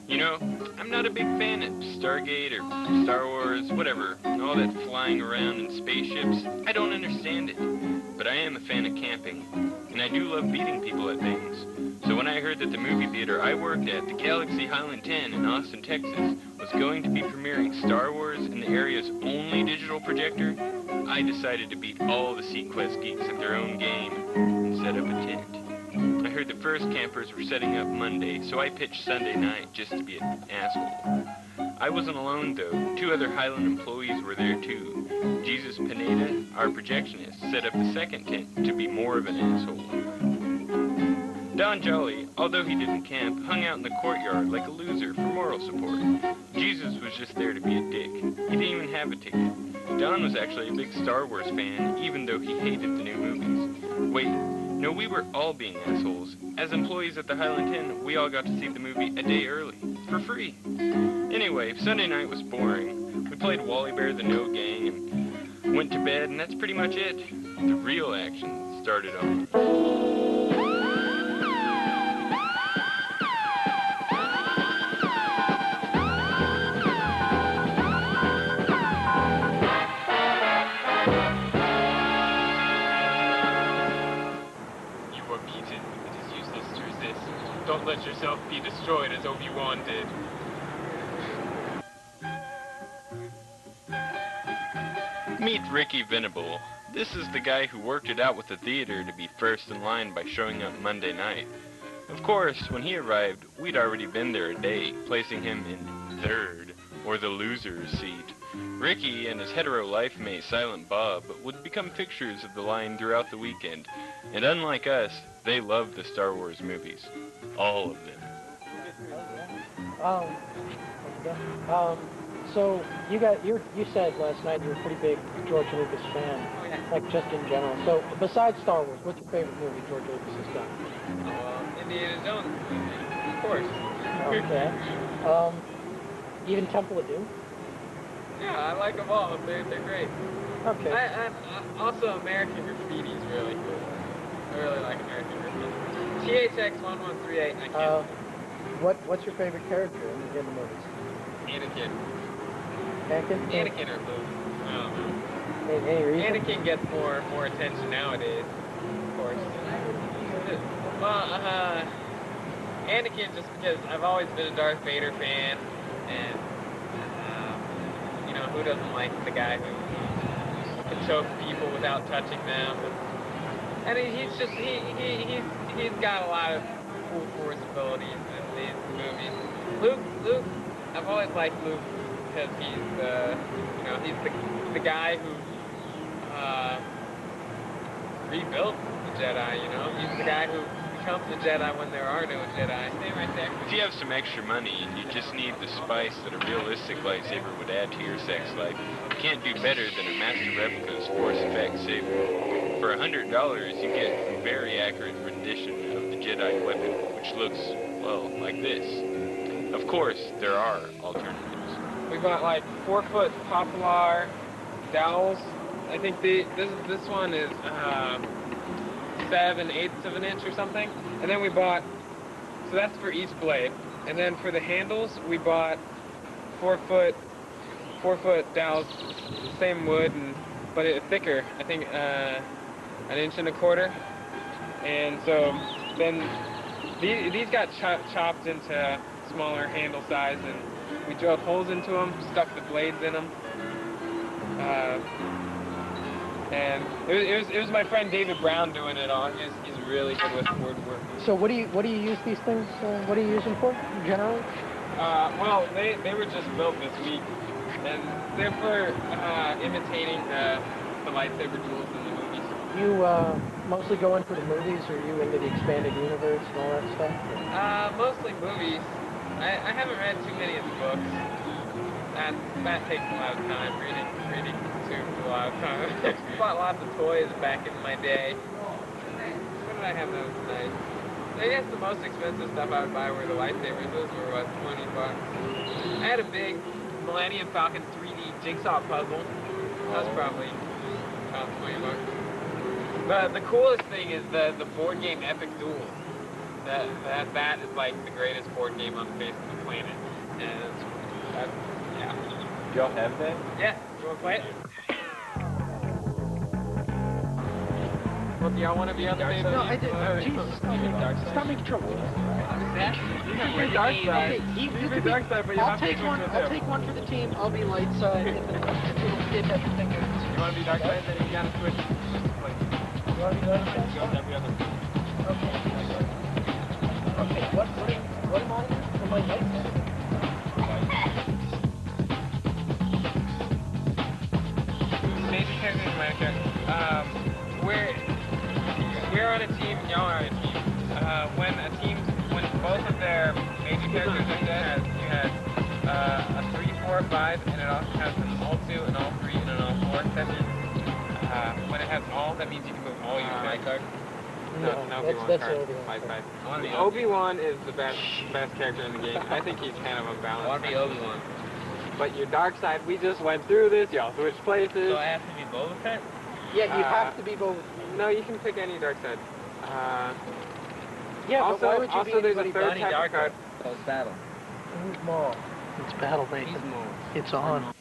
You know, I'm not a big fan of Stargate or Star Wars, whatever, all that flying around in spaceships. I don't understand it. But I am a fan of camping, and I do love beating people at things. So when I heard that the movie theater I worked at, the Galaxy Highland 10 in Austin, Texas, was going to be premiering Star Wars in the area's only digital projector, I decided to beat all the SeaQuest geeks at their own game and set up a tent. I heard the first campers were setting up Monday, so I pitched Sunday night just to be an asshole. I wasn't alone, though. 2 other Highland employees were there, too. Jesus Pineda, our projectionist, set up the second tent to be more of an asshole. Don Jolly, although he didn't camp, hung out in the courtyard like a loser for moral support. Jesus was just there to be a dick. He didn't even have a ticket. Don was actually a big Star Wars fan, even though he hated the new movies. Wait, no, we were all being assholes. As employees at the Highland 10, we all got to see the movie a day early, for free. Anyway, Sunday night was boring. We played Wally Bear the No Gang and went to bed, and that's pretty much it. The real action started on. Don't let yourself be destroyed as Obi-Wan did. Meet Ricky Venable. This is the guy who worked it out with the theater to be first in line by showing up Monday night. Of course, when he arrived, we'd already been there a day, placing him in third, or the loser's seat. Ricky and his hetero life mate Silent Bob would become fixtures of the line throughout the weekend, and unlike us, they loved the Star Wars movies. All of them. So you said last night you were a pretty big George Lucas fan, Oh, yeah. like just in general. So besides Star Wars, what's your favorite movie George Lucas has done? Indiana Jones, of course. Okay. Even Temple of Doom? Yeah, I like them all. They're great. Okay. I also American Graffiti's really cool. I really like American Graffiti. THX1138, I can't. What's your favorite character in the movies? Anakin. Anakin? or Luke. I don't know. Any reason? Anakin gets more attention nowadays, of course. Well, Anakin just because I've always been a Darth Vader fan, and you know, who doesn't like the guy who can choke people without touching them? And he's just he's got a lot of cool force abilities in these movies. Luke, I've always liked Luke because he's the guy who rebuilt the Jedi. You know, he's the guy who becomes a Jedi when there are no Jedi. Stay right there. If you have some extra money and you just need the spice that a realistic lightsaber would add to your sex life, you can't do better than a Master Replica's Force Effects saber. For $100, you get a very accurate rendition of the Jedi weapon, which looks, well, like this. Of course, there are alternatives. We got like 4-foot poplar dowels. I think this one is 7/8 of an inch or something. And then we bought, so that's for each blade. And then for the handles, we bought 4-foot dowels, same wood, but thicker. I think 1 1/4 inch. And so then these got chopped into smaller handle size, and we drilled holes into them, stuck the blades in them. And it was my friend David Brown doing it all. He's really good with woodwork. So what do you use these things? What do you use them for generally? Well, they were just built this week, and they're for imitating the lightsaber duels in the movies. You mostly go in for the movies, or are you into the expanded universe and all that stuff? Mostly movies. I haven't read too many of the books. That takes a lot of time. Reading consumes a lot of time. Bought lots of toys back in my day. What did I have those night? I guess the most expensive stuff I would buy were the lightsabers. Those were what, $20. I had a big Millennium Falcon 3D jigsaw puzzle. That was probably about $20. But the coolest thing is the board game Epic Duel. that is like the greatest board game on the face of the planet. And yeah. Do y'all have that? Yeah. You want to play it? Well, do y'all want to be on the same team? No, I did. Jesus, stop making trouble. You're dark side. You're dark side, but you have to take one. I'll take one for the team. I'll be light side. If everything goes. You want to be dark side, then you gotta switch. You want to be light side? Every other. Okay. What am I? Am I light side? Major character and minor character. We're on a team, y'all are on a team. When both of their major characters are dead, you had a 3, 4, 5, and it also has an all 2, an all 3, and an all 4. That means when it has all, that means you can move all your cards. No, it's an Obi-Wan card. Obi-Wan is the best character in the game. I think he's kind of unbalanced. I want to be Obi-Wan. But your dark side, we just went through this. Y'all switched places. So I have to be Boba Fett? Yeah, you have to be both. No, you can pick any dark side. Yeah, also, but why would you also be there's a third type of card. Oh, it's battle. Who's Maul? It's battle, baby. He's Maul. It's on.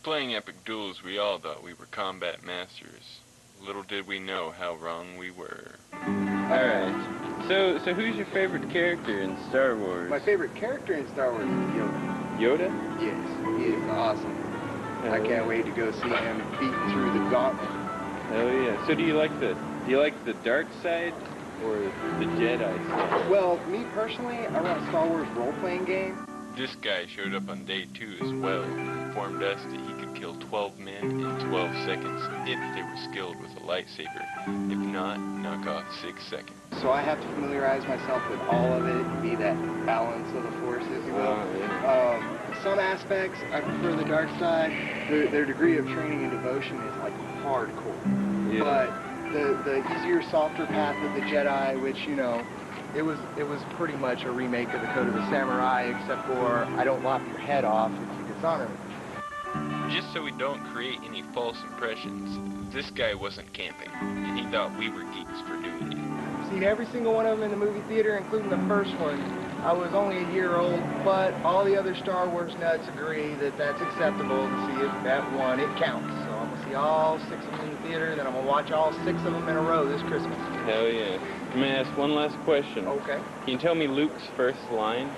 Playing epic duels, we all thought we were combat masters. Little did we know how wrong we were. Alright. So who's your favorite character in Star Wars? My favorite character in Star Wars is Yoda. Yoda? Yes, he is awesome. I can't wait to go see him beat through the gauntlet. Hell yeah. So do you like the dark side or the Jedi side? Well, me personally, I run a Star Wars role-playing game. This guy showed up on day 2 as well and informed us that he could kill 12 men in 12 seconds if they were skilled with a lightsaber. If not, knock off 6 seconds. So I have to familiarize myself with all of it, be that balance of the Force, if you will. Some aspects, I prefer the dark side. Their degree of training and devotion is like hardcore. Yeah. But the easier, softer path of the Jedi, which, you know, it was pretty much a remake of the Code of the Samurai, except for I don't lop your head off if you dishonor me. Just so we don't create any false impressions, this guy wasn't camping, and he thought we were geeks for doing it. Seen every single one of them in the movie theater, including the first one. I was only a year old, but all the other Star Wars nuts agree that that's acceptable to see it, that one, it counts. So I'm going to see all 6 of them in the theater, then I'm going to watch all 6 of them in a row this Christmas. Hell yeah. I'm going to ask one last question. Okay. Can you tell me Luke's first line?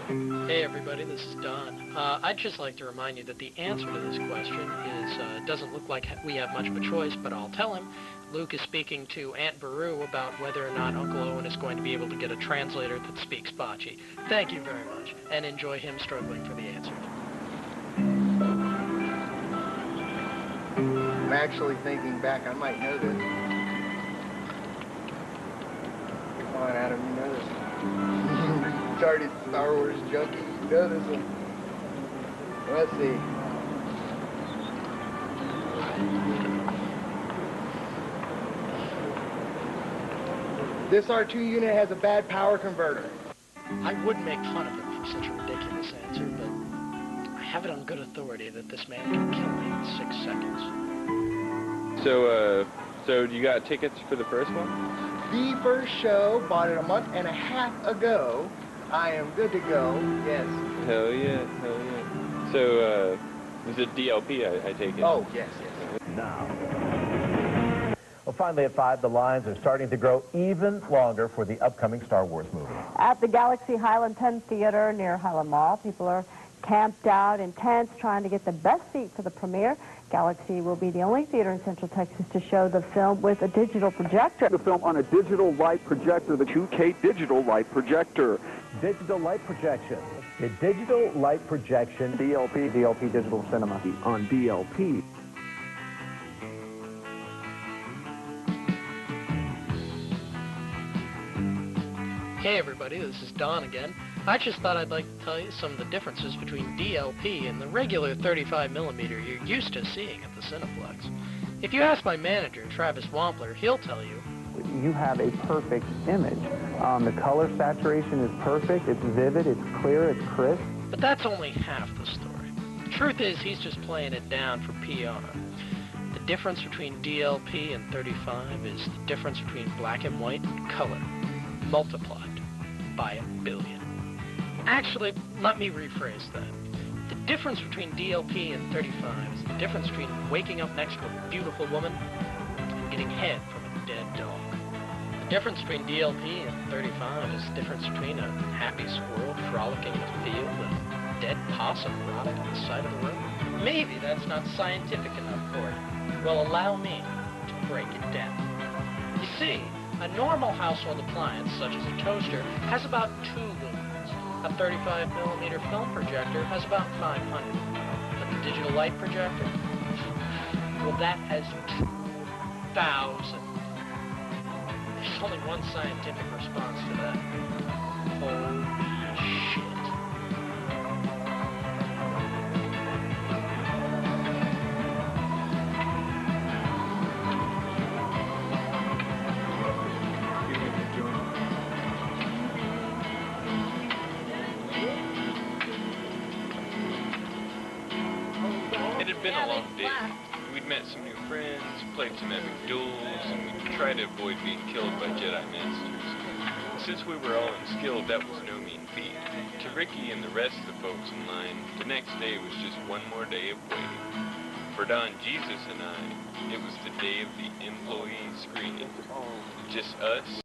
Hey everybody, this is Don. I'd just like to remind you that the answer to this question is, doesn't look like we have much of a choice, but I'll tell him. Luke is speaking to Aunt Beru about whether or not Uncle Owen is going to be able to get a translator that speaks Bocce. Thank you very much, and enjoy him struggling for the answer. I'm actually thinking back, I might know this. Come on, Adam, you know this. Retarded Star Wars junkie, you know this one. Let's see. This R2 unit has a bad power converter. I would make fun of him for such a ridiculous answer, but I have it on good authority that this man can kill me in 6 seconds. So you got tickets for the first one? The first show, bought it a month and a half ago. I am good to go, yes. Hell yeah, hell yeah. So, is it DLP, I take it? Oh, yes, yes. Now. Well, finally at 5, the lines are starting to grow even longer for the upcoming Star Wars movie. At the Galaxy Highland 10 Theater near Highland Mall, people are camped out in tents trying to get the best seat for the premiere. Galaxy will be the only theater in Central Texas to show the film with a digital projector. The film on a digital light projector, the 2K digital light projector. Digital light projection. The digital light projection. DLP Digital Cinema on DLP. Hey everybody, this is Don again. I just thought I'd like to tell you some of the differences between DLP and the regular 35mm you're used to seeing at the Cineplex. If you ask my manager, Travis Wampler, he'll tell you, you have a perfect image. The color saturation is perfect, it's vivid, it's clear, it's crisp. but that's only half the story. The truth is, he's just playing it down for PR. The difference between DLP and 35 is the difference between black and white and color, multiplied by 1 billion. Actually, let me rephrase that. The difference between DLP and 35 is the difference between waking up next to a beautiful woman and getting head from a dead dog. The difference between DLP and 35 is the difference between a happy squirrel frolicking in a field and a dead possum rotting on the side of the road. Maybe that's not scientific enough for you. Well, allow me to break it down. You see, a normal household appliance, such as a toaster, has about 2 lumens. A 35mm film projector has about 500. But the digital light projector, well, that has 2,000. There's only one scientific response to that. Holy shit. It had been a long day. We'd met some new friends, played some epic duels, and we'd tried to avoid being killed by Jedi Masters. Since we were all unskilled, that was no mean feat. To Ricky and the rest of the folks in line, the next day was just one more day of waiting. For Don, Jesus, and I, it was the day of the employee screening. Just us